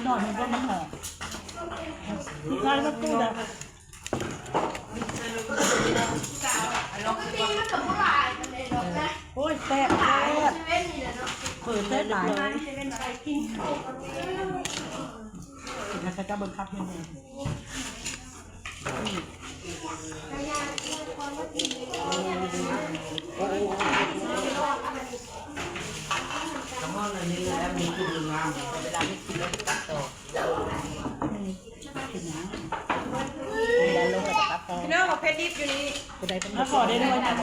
หน่อยมันก็มันหอมใช่มันกู้ได้โอ้ยแซ่บแซ่บเปิดแซ่บหลายนะจะจะเบิ่งคับยังไงน้ำมันอันนี้แล้วมีกลิ่นงามเวลาไม่กินแล้วตัดต่อพี่น้องบอกเพชรดิบอยู่นี่ แล้วขอได้ด้วยนะ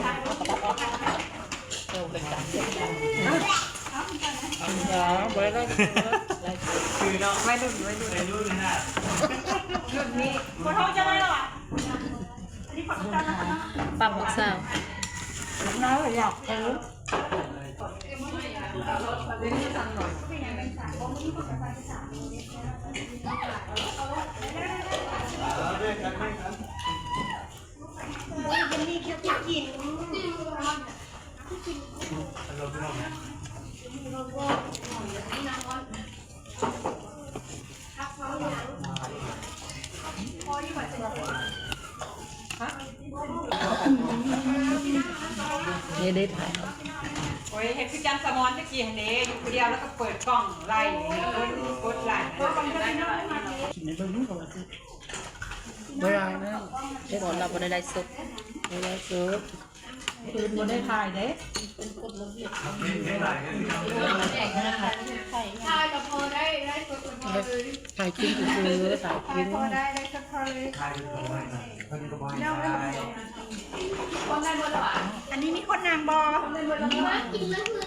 คือเนาะไม่ดุนะดุนี่ขอโทษจะไม่หรออันนี้ขอโทษนะปั๊มบักซาว น้าอยากนี่ได้ถ่าย โอ้ยเห็นพี่จันสมอนตะกี้เห็นอยู่คนเดียวแล้วก็เปิดกล้องไล่กดไล่ในเบื้องนี้ก็ว่าคือ เวลานะบอลเราบอลได้สุด เวลาเกิดคืนบนได้ถ่ายเด้ ถ่ายกับพอได้ตัวพอเลย ถ่ายกินคือถ่ายกิน พอได้สักพอเลยคนได้บนหรออันนี้มีคนนางบอคนได้บนหรอกินแล้วคือ